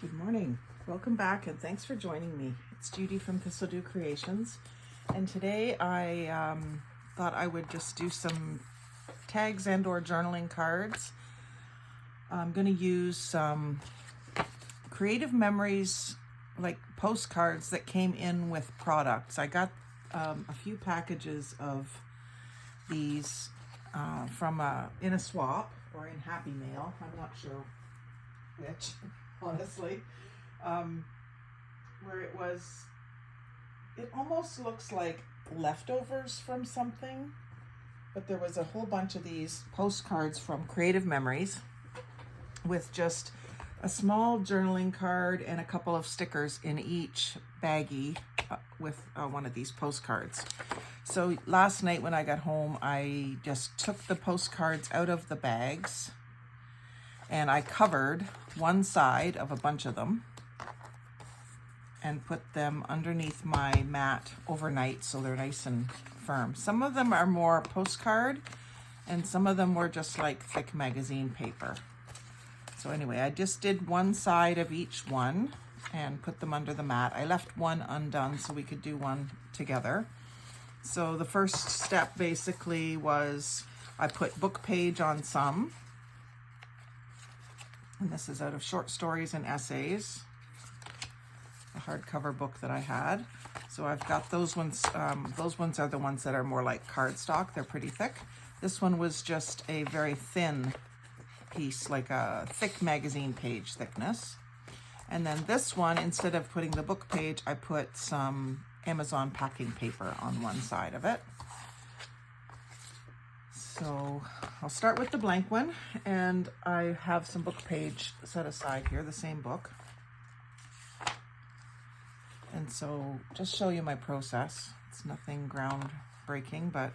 Good morning. Welcome back and thanks for joining me. It's Judy from Thistledew Creations, and today I thought I would just do some tags and or journaling cards. I'm going to use some creative memories, like postcards that came in with products. I got a few packages of these from in a swap or in Happy Mail. I'm not sure which, honestly, where it almost looks like leftovers from something, but there was a whole bunch of these postcards from Creative Memories with just a small journaling card and a couple of stickers in each baggie with one of these postcards. So last night when I got home, I just took the postcards out of the bags and I covered one side of a bunch of them and put them underneath my mat overnight so they're nice and firm. Some of them are more postcard and some of them were just like thick magazine paper. So anyway, I just did one side of each one and put them under the mat. I left one undone so we could do one together. So the first step basically was I put book page on some. And this is out of Short Stories and Essays, a hardcover book that I had. So I've got those ones. Those ones are the ones that are more like cardstock. They're pretty thick. This one was just a very thin piece, like a thick magazine page thickness. And then this one, instead of putting the book page, I put some Amazon packing paper on one side of it. So I'll start with the blank one, and I have some book page set aside here, the same book. And so just show you my process. It's nothing groundbreaking, but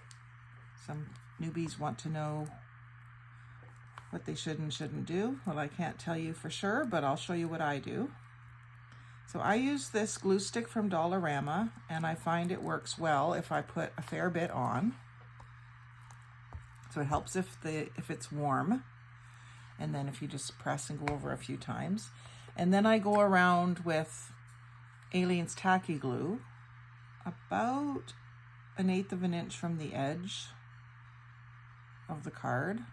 some newbies want to know what they should and shouldn't do. Well, I can't tell you for sure, but I'll show you what I do. So I use this glue stick from Dollarama, and I find it works well if I put a fair bit on. So it helps if it's warm, and then if you just press and go over a few times. And then I go around with Aleene's tacky glue about 1/8 of an inch from the edge of the card.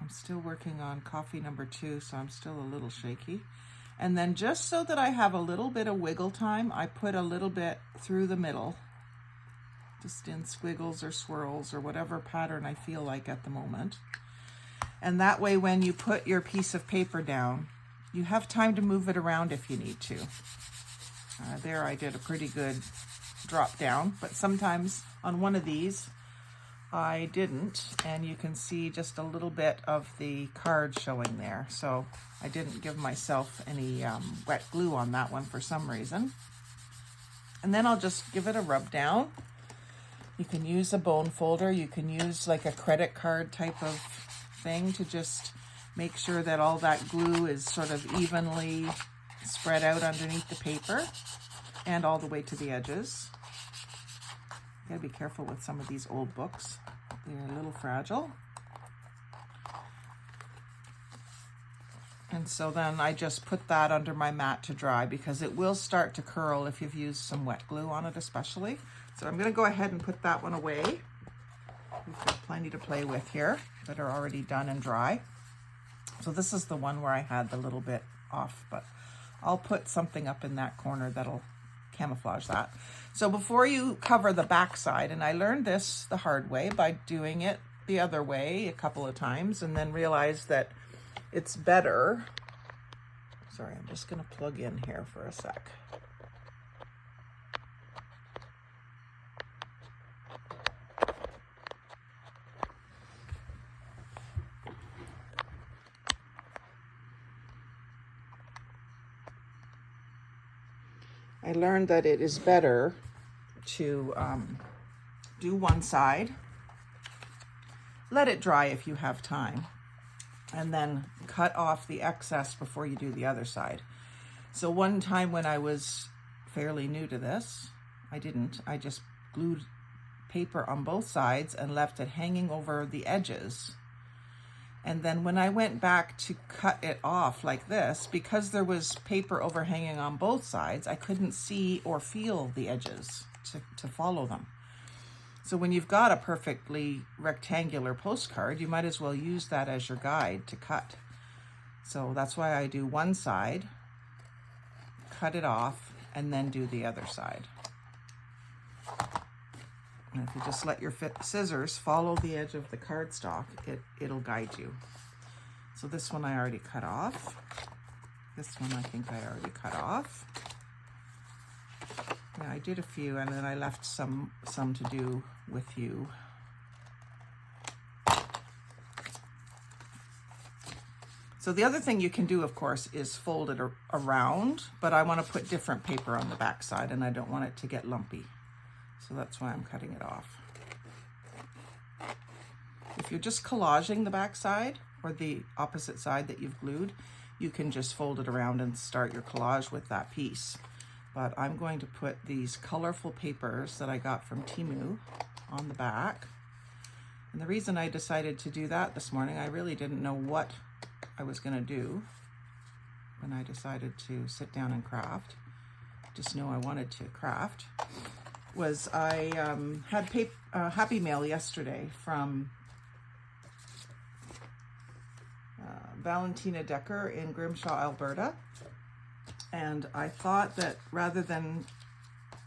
I'm still working on coffee number 2, so I'm still a little shaky. And then just so that I have a little bit of wiggle time, I put a little bit through the middle, just in squiggles or swirls or whatever pattern I feel like at the moment. And that way, when you put your piece of paper down, you have time to move it around if you need to. There I did a pretty good drop down, but sometimes on one of these, I didn't, and you can see just a little bit of the card showing there. So I didn't give myself any wet glue on that one for some reason. And then I'll just give it a rub down. You can use a bone folder. You can use like a credit card type of thing to just make sure that all that glue is sort of evenly spread out underneath the paper and all the way to the edges. You gotta be careful with some of these old books. They're a little fragile. And so then I just put that under my mat to dry because it will start to curl if you've used some wet glue on it especially. So I'm gonna go ahead and put that one away. We've got plenty to play with here that are already done and dry. So this is the one where I had the little bit off, but I'll put something up in that corner that'll camouflage that. So before you cover the back side, and I learned this the hard way by doing it the other way a couple of times and then realized that it's better. Sorry, I'm just gonna plug in here for a sec. I learned that it is better to do one side, let it dry if you have time, and then cut off the excess before you do the other side. So one time when I was fairly new to this, I just glued paper on both sides and left it hanging over the edges. And then when I went back to cut it off like this, because there was paper overhanging on both sides, I couldn't see or feel the edges to follow them. So when you've got a perfectly rectangular postcard, you might as well use that as your guide to cut. So that's why I do one side, cut it off, and then do the other side. And if you just let your scissors follow the edge of the cardstock, it'll guide you. So this one I already cut off. This one I think I already cut off. Yeah, I did a few, and then I left some to do with you. So the other thing you can do, of course, is fold it around, but I want to put different paper on the back side, and I don't want it to get lumpy. So that's why I'm cutting it off. If you're just collaging the back side or the opposite side that you've glued, you can just fold it around and start your collage with that piece. But I'm going to put these colorful papers that I got from Temu on the back. And the reason I decided to do that this morning, I really didn't know what I was going to do when I decided to sit down and craft. Just know I wanted to craft. Was I had Happy Mail yesterday from Valentina Decker in Grimshaw, Alberta. And I thought that rather than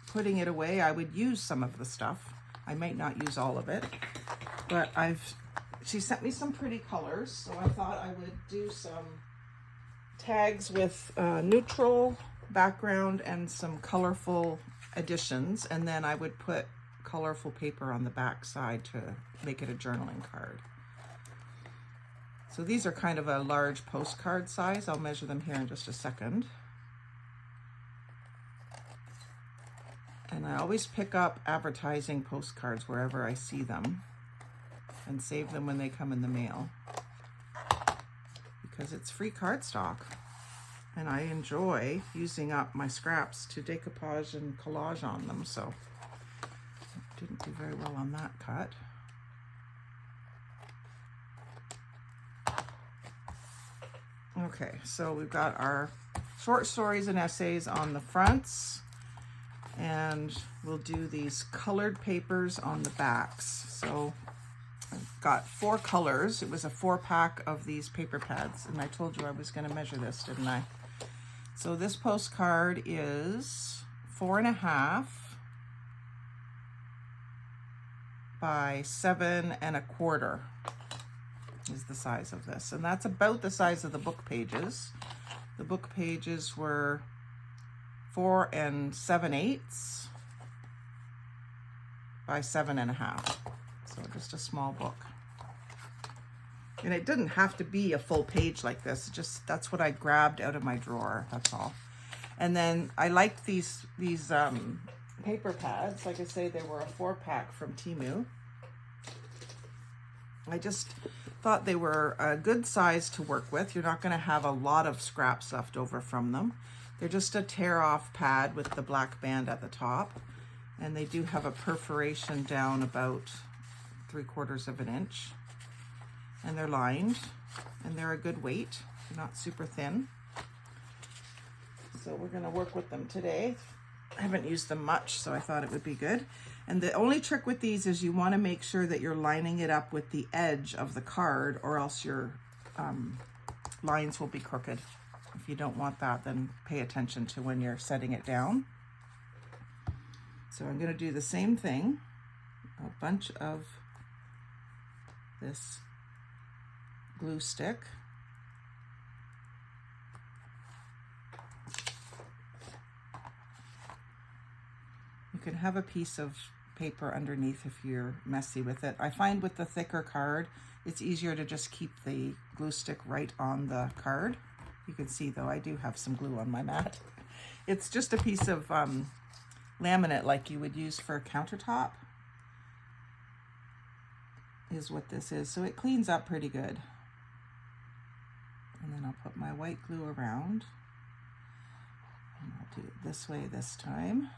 putting it away, I would use some of the stuff. I might not use all of it, but she sent me some pretty colors, so I thought I would do some tags with neutral background and some colorful additions, and then I would put colorful paper on the back side to make it a journaling card. So these are kind of a large postcard size. I'll measure them here in just a second. And I always pick up advertising postcards wherever I see them and save them when they come in the mail, because it's free cardstock. And I enjoy using up my scraps to decoupage and collage on them, so I didn't do very well on that cut. Okay, so we've got our short stories and essays on the fronts, and we'll do these colored papers on the backs. So I've got 4 colors. It was a 4-pack of these paper pads, and I told you I was going to measure this, didn't I? So this postcard is 4.5 by 7 1/4 is the size of this. And that's about the size of the book pages. The book pages were 4 7/8 by 7 1/2. So just a small book. And it didn't have to be a full page like this. Just that's what I grabbed out of my drawer. That's all. And then I liked these paper pads. Like I say, they were a 4-pack from Temu. I just thought they were a good size to work with. You're not going to have a lot of scraps left over from them. They're just a tear-off pad with the black band at the top. And they do have a perforation down about 3/4 of an inch. And they're lined, and they're a good weight. They're not super thin. So we're going to work with them today. I haven't used them much, so I thought it would be good. And the only trick with these is you want to make sure that you're lining it up with the edge of the card, or else your lines will be crooked. If you don't want that, then pay attention to when you're setting it down. So I'm going to do the same thing, a bunch of this glue stick. You can have a piece of paper underneath if you're messy with it. I find with the thicker card, it's easier to just keep the glue stick right on the card. You can see though, I do have some glue on my mat. It's just a piece of laminate like you would use for a countertop is what this is. So it cleans up pretty good. And then I'll put my white glue around, and I'll do it this way this time.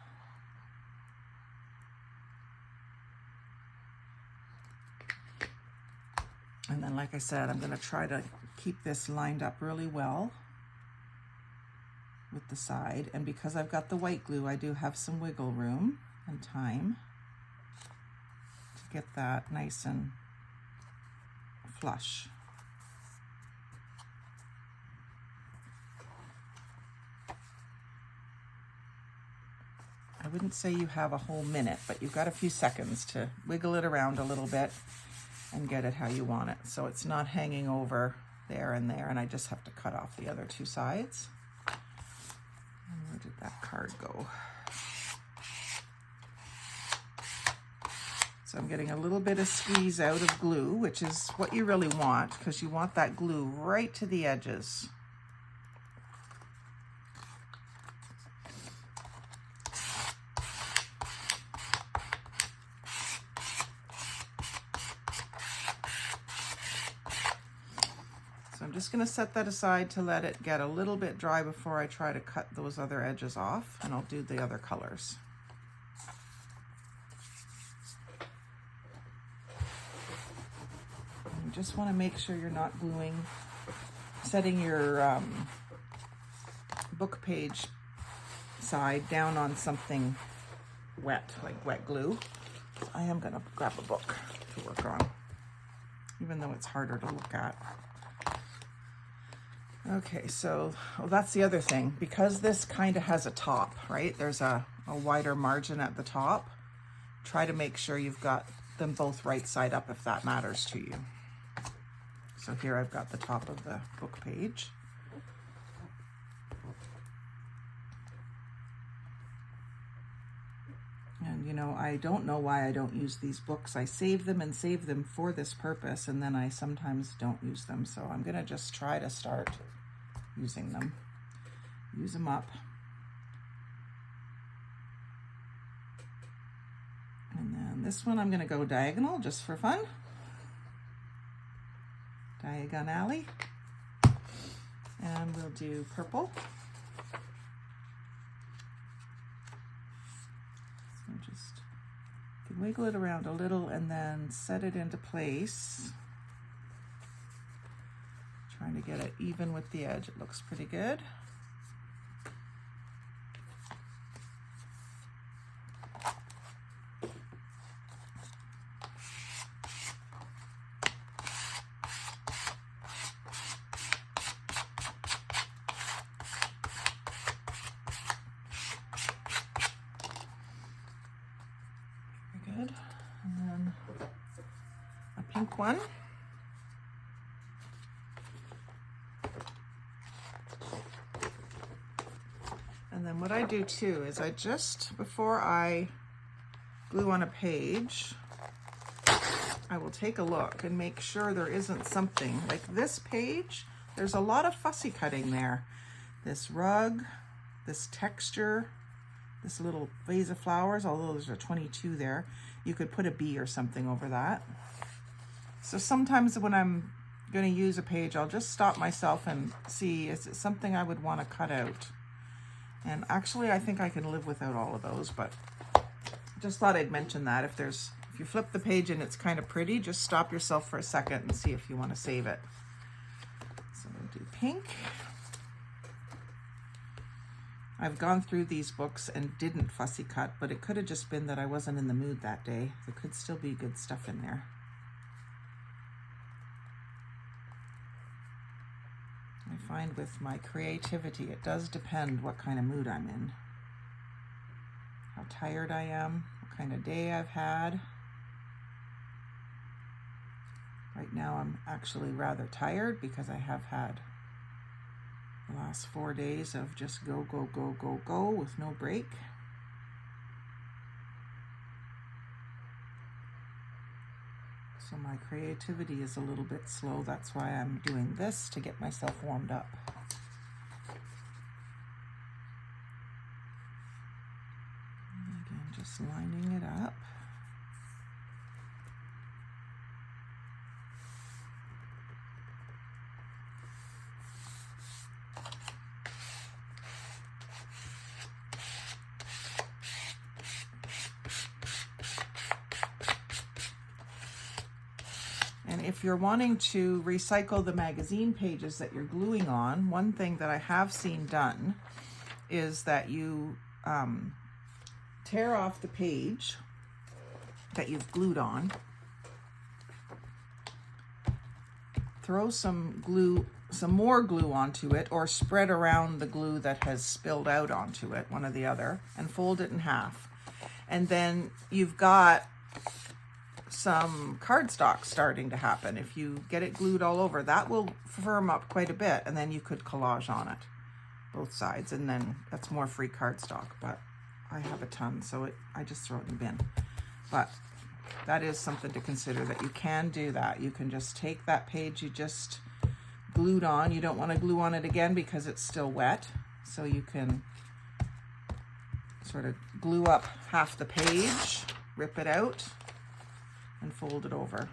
And then, like I said, I'm going to try to keep this lined up really well with the side. And because I've got the white glue, I do have some wiggle room and time to get that nice and flush. I wouldn't say you have a whole minute, but you've got a few seconds to wiggle it around a little bit and get it how you want it. So it's not hanging over there, and I just have to cut off the other two sides. And where did that card go? So I'm getting a little bit of squeeze out of glue, which is what you really want, because you want that glue right to the edges. I'm just going to set that aside to let it get a little bit dry before I try to cut those other edges off, and I'll do the other colors. You just want to make sure you're not gluing, setting your book page side down on something wet, like wet glue. I am going to grab a book to work on, even though it's harder to look at. Okay, so that's the other thing. Because this kind of has a top, right? There's a wider margin at the top. Try to make sure you've got them both right side up if that matters to you. So here I've got the top of the book page. And you know, I don't know why I don't use these books. I save them and save them for this purpose, and then I sometimes don't use them. So I'm gonna just try to start using them. Use them up. And then this one I'm gonna go diagonal just for fun. Diagonally. And we'll do purple. So just wiggle it around a little and then set it into place. Trying to get it even with the edge. It looks pretty good. Very good. And then a pink one. And then what I do too is I just, before I glue on a page, I will take a look and make sure there isn't something. Like this page, there's a lot of fussy cutting there. This rug, this texture, this little vase of flowers, although there's a 22 there. You could put a bee or something over that. So sometimes when I'm going to use a page, I'll just stop myself and see, is it something I would want to cut out? And actually, I think I can live without all of those, but just thought I'd mention that. If you flip the page and it's kind of pretty, just stop yourself for a second and see if you want to save it. So we'll do pink. I've gone through these books and didn't fussy cut, but it could have just been that I wasn't in the mood that day. There could still be good stuff in there. I find with my creativity, it does depend what kind of mood I'm in. How tired I am, what kind of day I've had. Right now I'm actually rather tired because I have had the last 4 days of just go, go, go, go, go with no break. So my creativity is a little bit slow. That's why I'm doing this, to get myself warmed up. And again, just lining it up. if you're wanting to recycle the magazine pages that you're gluing on, one thing that I have seen done is that you tear off the page that you've glued on, throw some more glue onto it, or spread around the glue that has spilled out onto it, one or the other, and fold it in half. And then you've got some cardstock starting to happen. If you get it glued all over, that will firm up quite a bit, and then you could collage on it, both sides, and then that's more free cardstock. But I have a ton, so I just throw it in the bin. But that is something to consider, that you can do that. You can just take that page you just glued on. You don't want to glue on it again because it's still wet, so you can sort of glue up half the page, rip it out, and fold it over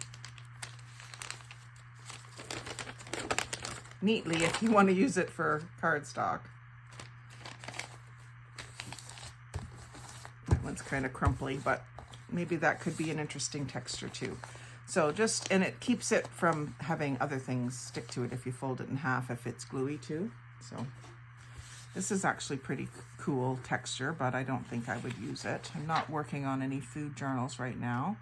neatly if you want to use it for cardstock. That one's kind of crumply, but maybe that could be an interesting texture too. So and it keeps it from having other things stick to it if you fold it in half, if it's gluey too. So this is actually pretty cool texture, but I don't think I would use it. I'm not working on any food journals right now.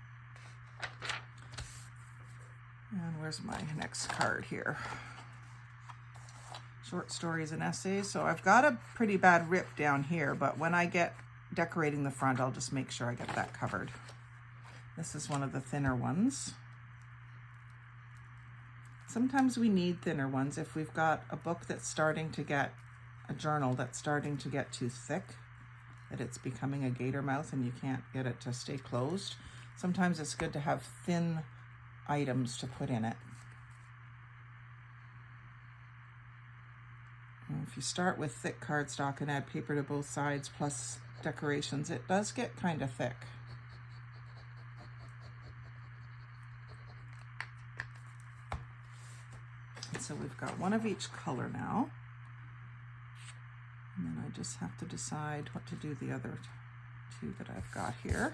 And where's my next card here? Short stories and essays. So I've got a pretty bad rip down here, but when I get decorating the front, I'll just make sure I get that covered. This is one of the thinner ones. Sometimes we need thinner ones if we've got a book that's starting to get, a journal that's starting to get too thick, that it's becoming a gator mouth and you can't get it to stay closed. Sometimes it's good to have thin items to put in it. And if you start with thick cardstock and add paper to both sides plus decorations, it does get kind of thick. And so we've got one of each color now. And then I just have to decide what to do the other two that I've got here.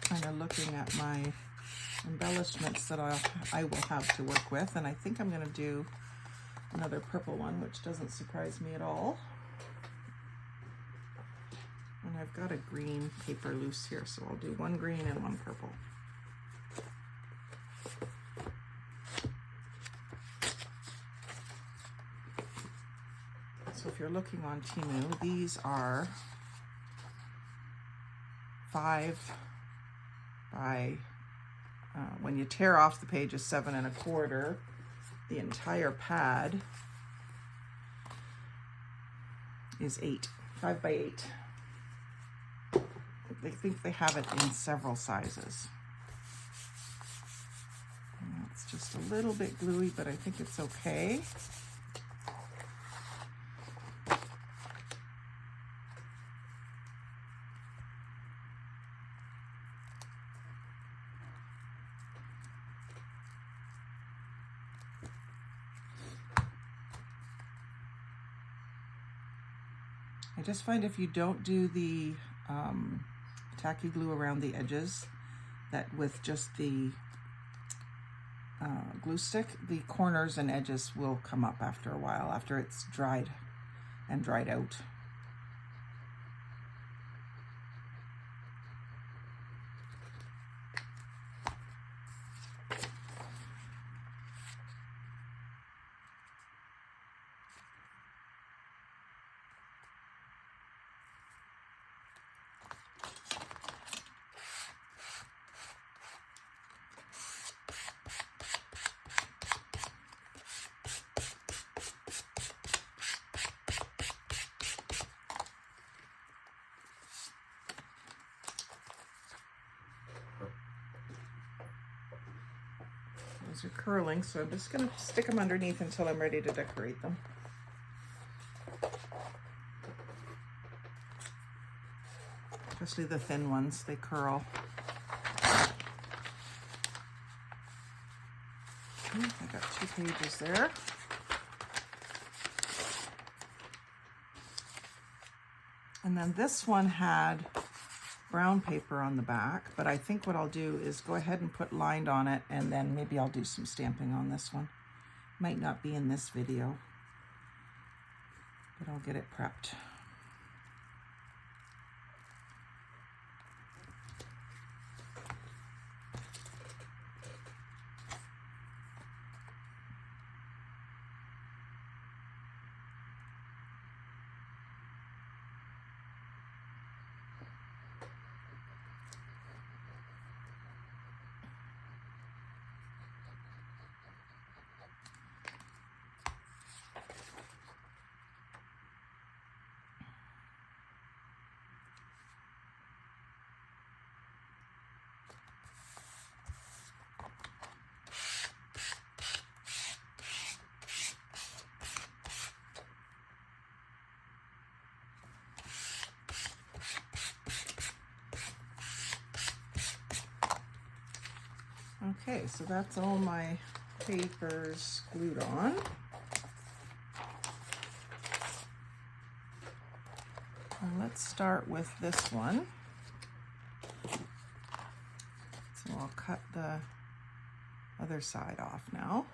Kind of looking at my embellishments that I will have to work with, and I think I'm going to do another purple one, which doesn't surprise me at all. And I've got a green paper loose here, so I'll do one green and one purple. So if you're looking on Temu, these are 5 by, when you tear off the page, is 7 1/4. The entire pad is 8, 5 by 8. They think they have it in several sizes. And that's just a little bit gluey, but I think it's okay. I just find if you don't do the tacky glue around the edges, that with just the glue stick, the corners and edges will come up after a while, after it's dried and dried out. Those are curling, so I'm just going to stick them underneath until I'm ready to decorate them. Especially the thin ones, they curl. Okay, I got 2 pages there. And then this one had brown paper on the back, but I think what I'll do is go ahead and put lined on it, and then maybe I'll do some stamping on this one. Might not be in this video, but I'll get it prepped. Okay, so that's all my papers glued on. And let's start with this one. So I'll cut the other side off now.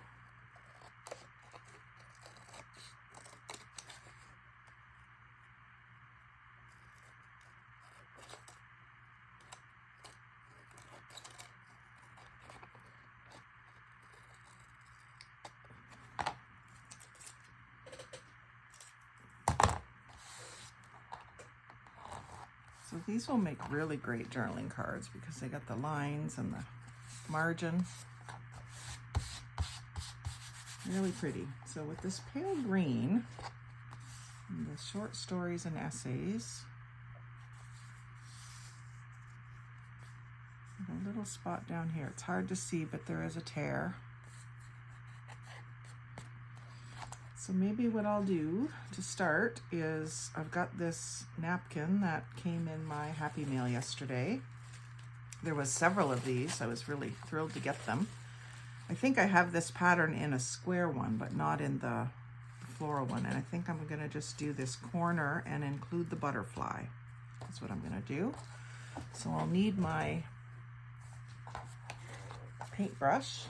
So these will make really great journaling cards because they got the lines and the margin. Really pretty. So with this pale green, and the short stories and essays, and a little spot down here. It's hard to see, but there is a tear. So maybe what I'll do to start is I've got this napkin that came in my Happy Mail yesterday. There was several of these. I was really thrilled to get them. I think I have this pattern in a square one, but not in the floral one. And I think I'm going to just do this corner and include the butterfly. That's what I'm going to do. So I'll need my paintbrush.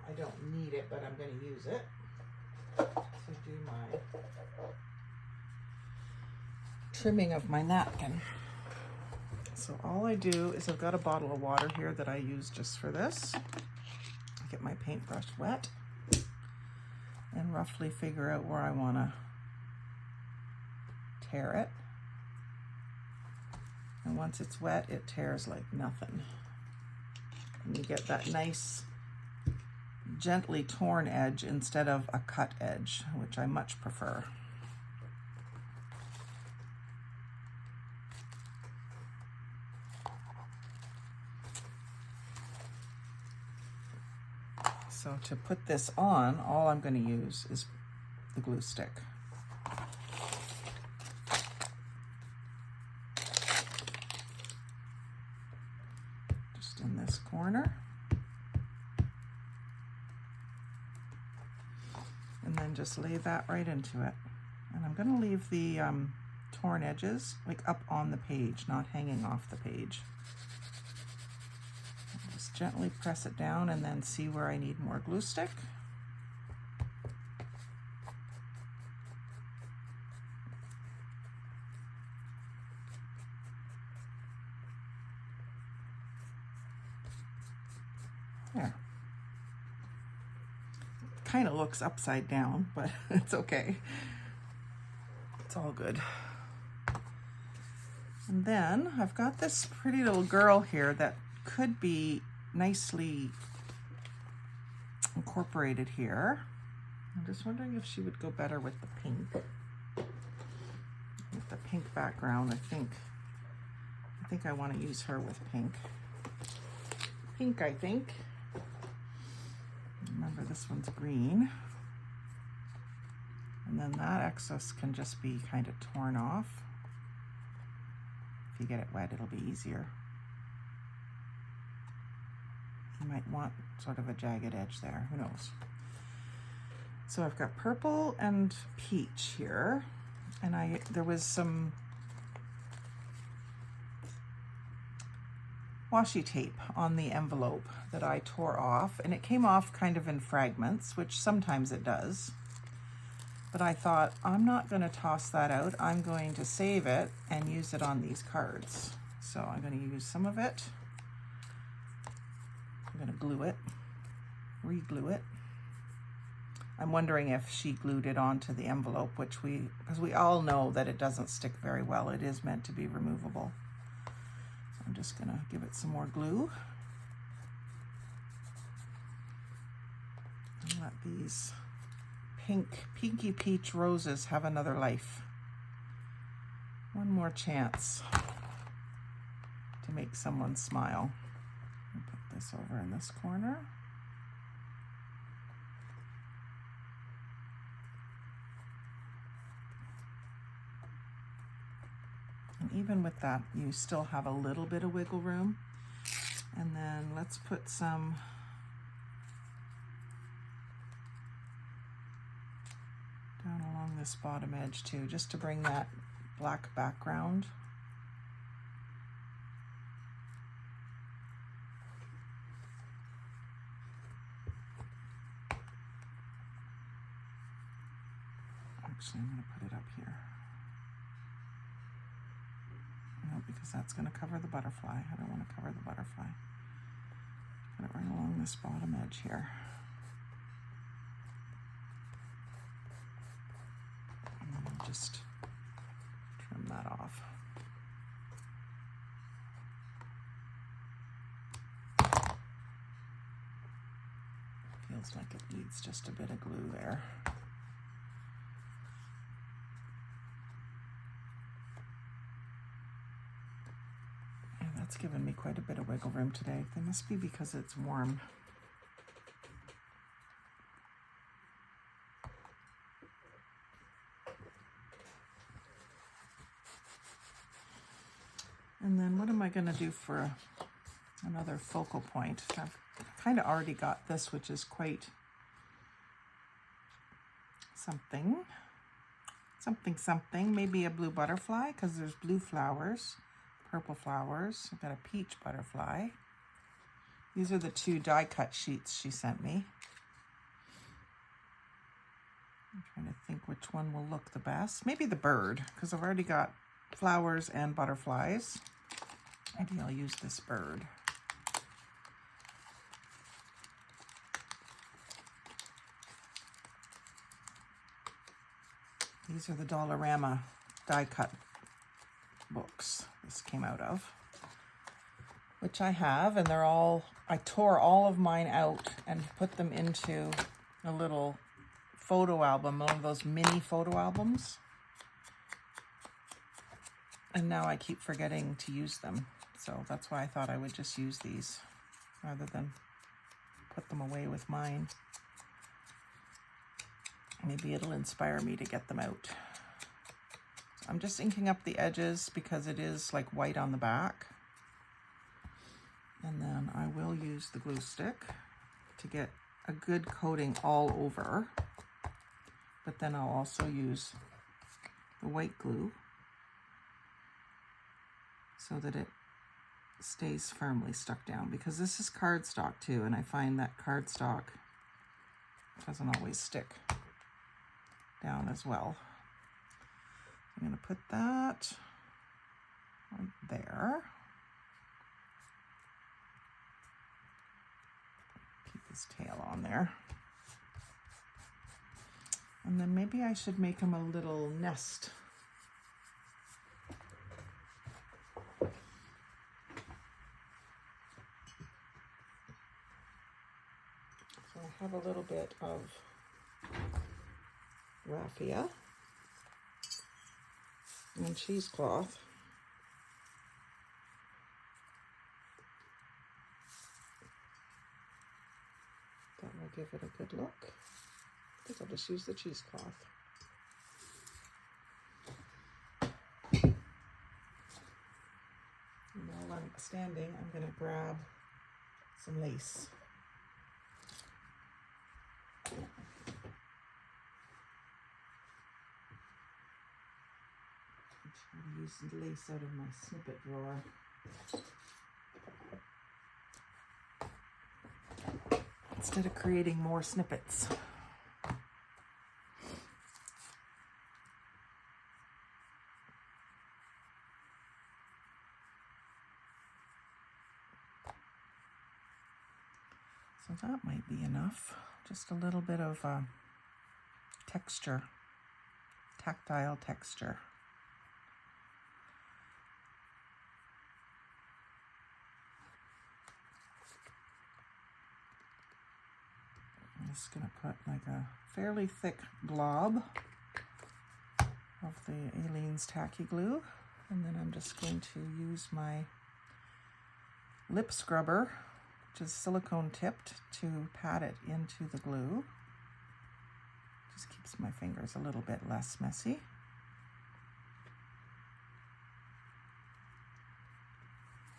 I don't need it, but I'm going to use it to do my trimming of my napkin. So all I do is I've got a bottle of water here that I use just for this. I get my paintbrush wet and roughly figure out where I want to tear it. And once it's wet, it tears like nothing. And you get that nice gently torn edge instead of a cut edge, which I much prefer. So to put this on, all I'm going to use is the glue stick. Just in this corner. And then just lay that right into it. And I'm going to leave the torn edges like up on the page, not hanging off the page. Just gently press it down and then see where I need more glue stick. There. Kind of looks upside down, but it's okay. It's all good. And then I've got this pretty little girl here that could be nicely incorporated here. I'm just wondering if she would go better with the pink. With the pink background, I think I want to use her with pink. Pink, I think. Remember, this one's green. And then that excess can just be kind of torn off. If you get it wet, it'll be easier. You might want sort of a jagged edge there, who knows. So I've got purple and peach here, and there was some washi tape on the envelope that I tore off, and it came off kind of in fragments, which sometimes it does. But I thought, I'm not going to toss that out. I'm going to save it and use it on these cards. So I'm going to use some of it. I'm going to glue it, re-glue it. I'm wondering if she glued it onto the envelope, because we all know that it doesn't stick very well. It is meant to be removable. So I'm just going to give it some more glue. And let these pinky peach roses have another life. One more chance to make someone smile. I'll put this over in this corner. And even with that, you still have a little bit of wiggle room. And then let's put some down along this bottom edge too, just to bring that black background. Actually, I'm going to put it up here. No, because that's going to cover the butterfly. I don't want to cover the butterfly. Put it right along this bottom edge here. Just trim that off. Feels like it needs just a bit of glue there. And that's given me quite a bit of wiggle room today. That must be because it's warm. And then what am I going to do for another focal point? I've kind of already got this, which is quite something. Maybe a blue butterfly, because there's blue flowers, purple flowers. I've got a peach butterfly. These are the 2 die cut sheets she sent me. I'm trying to think which one will look the best. Maybe the bird, because I've already got flowers and butterflies. Maybe I'll use this bird. These are the Dollarama die cut books this came out of, which I have, and I tore all of mine out and put them into a little photo album, one of those mini photo albums. And now I keep forgetting to use them. So that's why I thought I would just use these rather than put them away with mine. Maybe it'll inspire me to get them out. So I'm just inking up the edges because it is like white on the back. And then I will use the glue stick to get a good coating all over. But then I'll also use the white glue so that it stays firmly stuck down, because this is cardstock too, and I find that cardstock doesn't always stick down as well. I'm going to put that right there. Keep his tail on there. And then maybe I should make him a little nest. So I have a little bit of raffia and cheesecloth. That will give it a good look. I think I'll just use the cheesecloth. And while I'm standing, I'm going to grab some lace. I'll use the lace out of my snippet drawer. Instead of creating more snippets. So that might be enough. Just a little bit of texture, tactile texture. I'm just going to put like a fairly thick glob of the Aleene's tacky glue, and then I'm just going to use my lip scrubber, which is silicone tipped, to pat it into the glue. Just keeps my fingers a little bit less messy.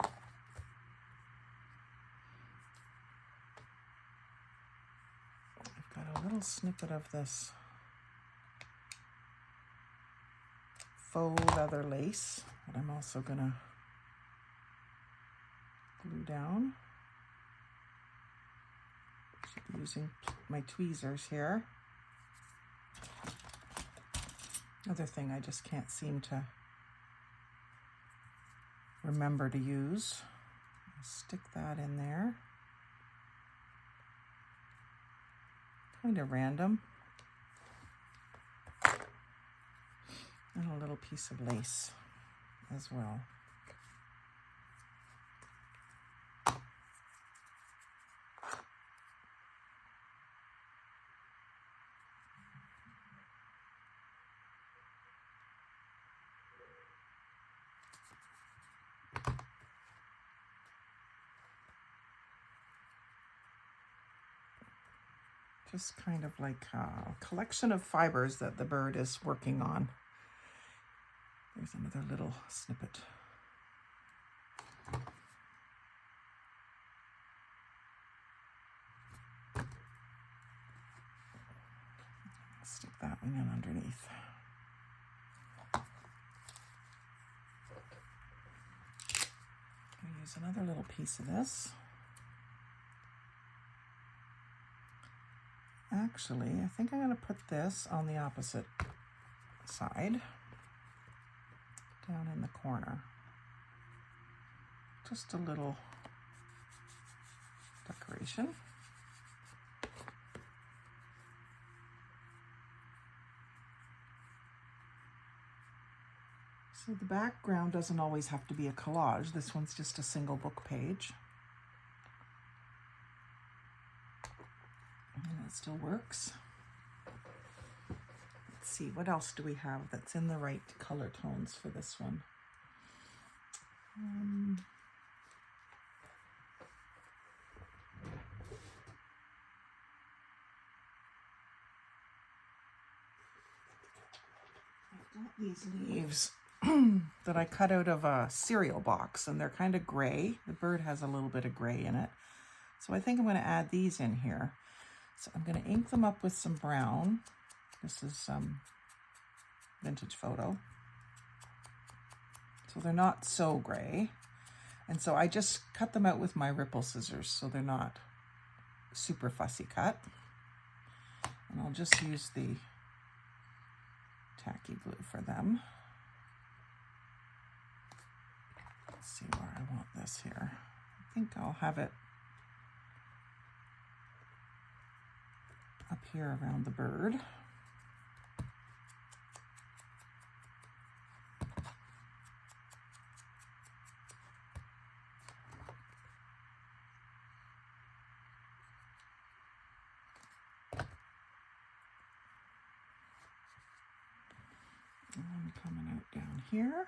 I've got a little snippet of this faux leather lace that I'm also gonna glue down. Should be using my tweezers here. Another thing I just can't seem to remember to use. I'll stick that in there. Kind of random. And a little piece of lace as well. Just kind of like a collection of fibers that the bird is working on. There's another little snippet. Stick that one in underneath. I'll use another little piece of this. Actually, I think I'm going to put this on the opposite side, down in the corner. Just a little decoration. So the background doesn't always have to be a collage. This one's just a single book page. And it still works. Let's see, what else do we have that's in the right color tones for this one? I've got these leaves that I cut out of a cereal box, and they're kind of gray. The bird has a little bit of gray in it. So I think I'm going to add these in here. So I'm going to ink them up with some brown. This is some vintage photo. So they're not so gray. And so I just cut them out with my ripple scissors so they're not super fussy cut. And I'll just use the tacky glue for them. Let's see where I want this here. I think I'll have it up here around the bird. And I'm coming out down here.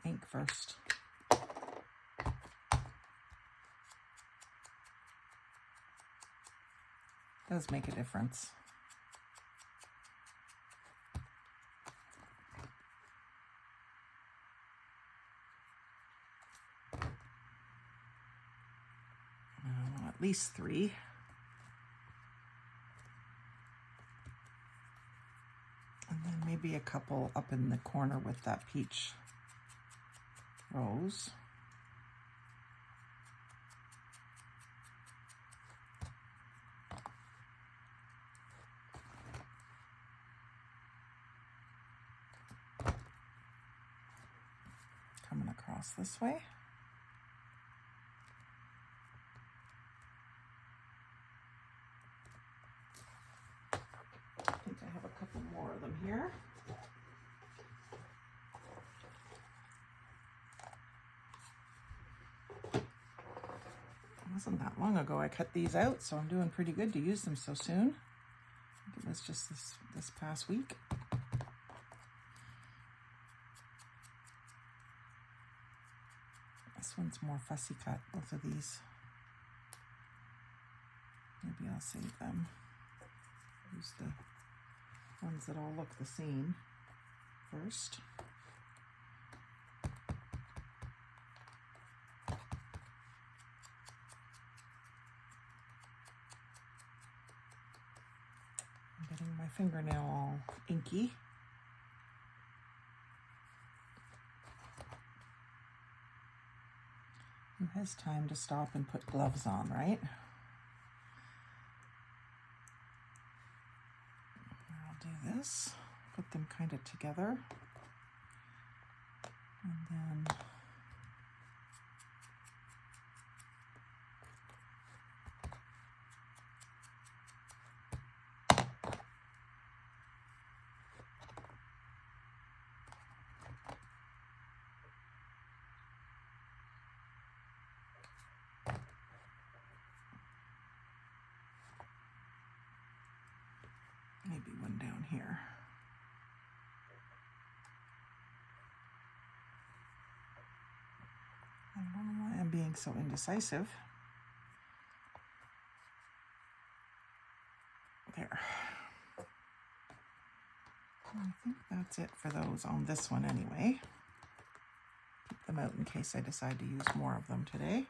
Ink first. Does make a difference. At least 3. And then maybe a couple up in the corner with that peach rose. Coming across this way. I think I have a couple more of them here. It wasn't that long ago I cut these out, so I'm doing pretty good to use them so soon. I think it was just this past week. This one's more fussy cut, both of these. Maybe I'll save them. Use the ones that all look the same first. I'm getting my fingernail all inky. Who has time to stop and put gloves on, right? I'll do this, put them kind of together, and then maybe one down here. I don't know why I'm being so indecisive. There. I think that's it for those on this one anyway. Keep them out in case I decide to use more of them today.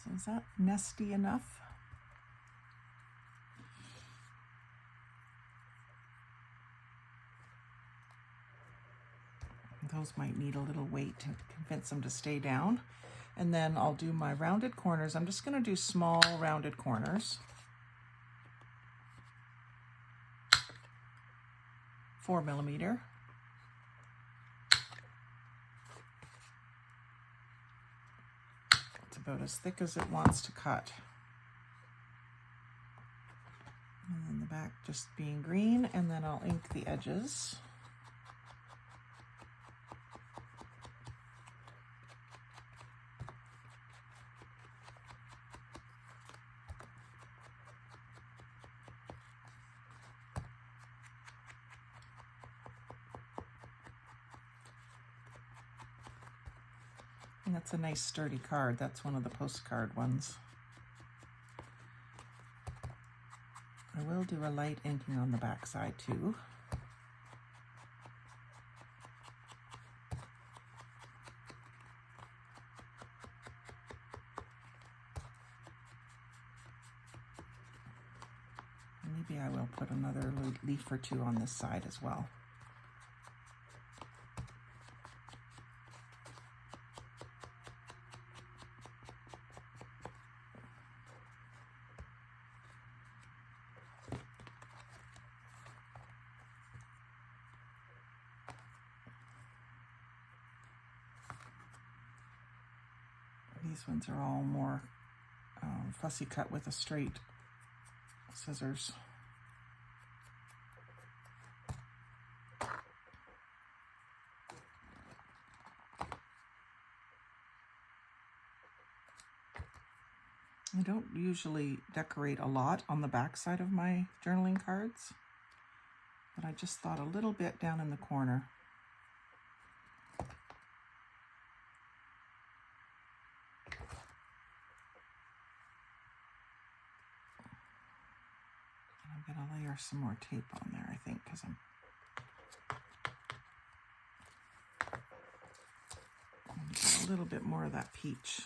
So is that nesty enough? Those might need a little weight to convince them to stay down. And then I'll do my rounded corners. I'm just going to do small rounded corners. 4mm. It's about as thick as it wants to cut. And then the back just being green, and then I'll ink the edges. And that's a nice sturdy card. That's one of the postcard ones. I will do a light inking on the back side too. Maybe I will put another leaf or two on this side as well. These ones are all more fussy cut with a straight scissors. I don't usually decorate a lot on the back side of my journaling cards, but I just thought a little bit down in the corner. I'm going to layer some more tape on there, I think, because I'm going to get a little bit more of that peach.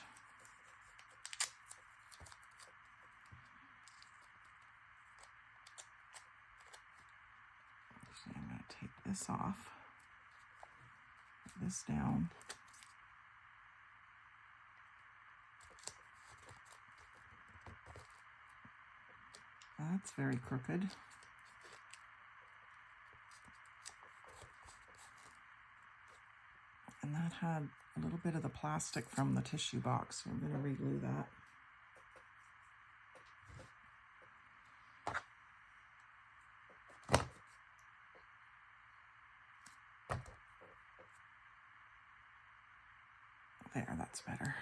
this off. Put this down. That's very crooked. And that had a little bit of the plastic from the tissue box, so I'm going to reglue that. There, that's better.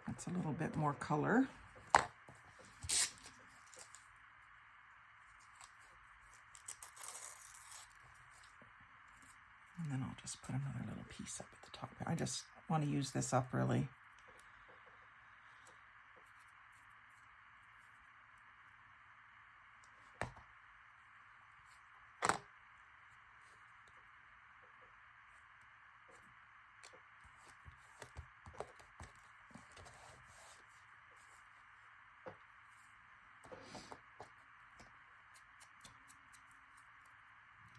That's a little bit more color. And then I'll just put another little piece up at the top. I just want to use this up really.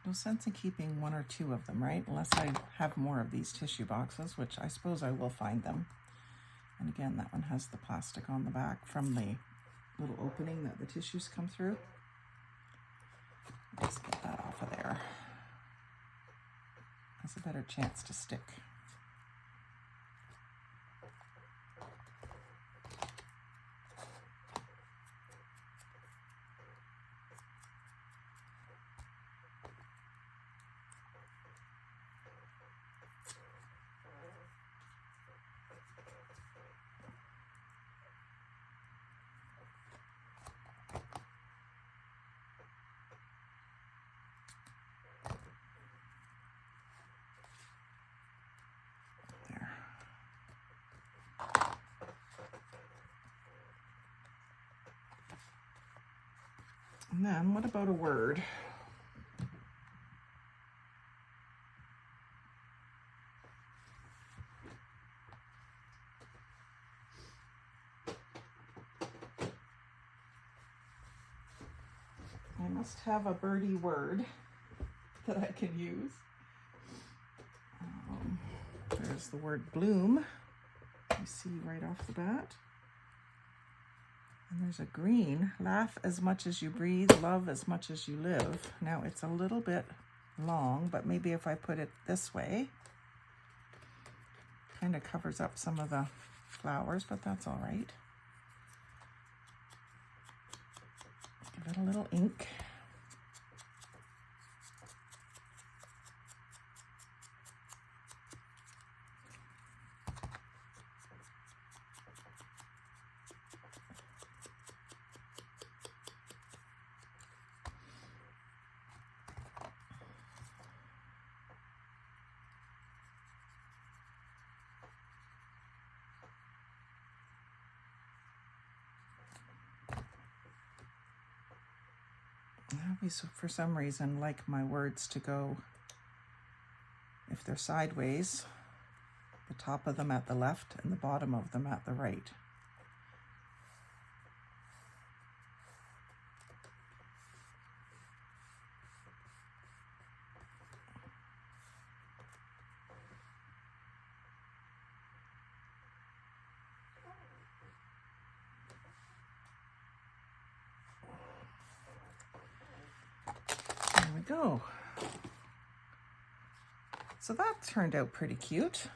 No sense in keeping one or two of them, right? Unless I have more of these tissue boxes, which I suppose I will find them. And again, that one has the plastic on the back from the little opening that the tissues come through. Just get that off of there. Has a better chance to stick. And then what about a word? I must have a birdie word that I can use. There's the word bloom. You see right off the bat. And there's a green, laugh as much as you breathe, love as much as you live. Now it's a little bit long, but maybe if I put it this way, kind of covers up some of the flowers, but that's all right. Give it a little ink. I always, for some reason, like my words to go, if they're sideways, the top of them at the left and the bottom of them at the right. Go. So that turned out pretty cute.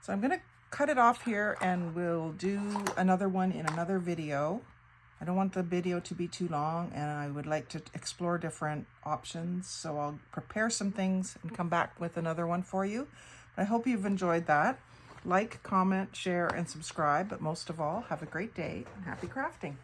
So I'm going to cut it off here and we'll do another one in another video. I don't want the video to be too long and I would like to explore different options. So I'll prepare some things and come back with another one for you. I hope you've enjoyed that. Like, comment, share, and subscribe. But most of all, have a great day and happy crafting.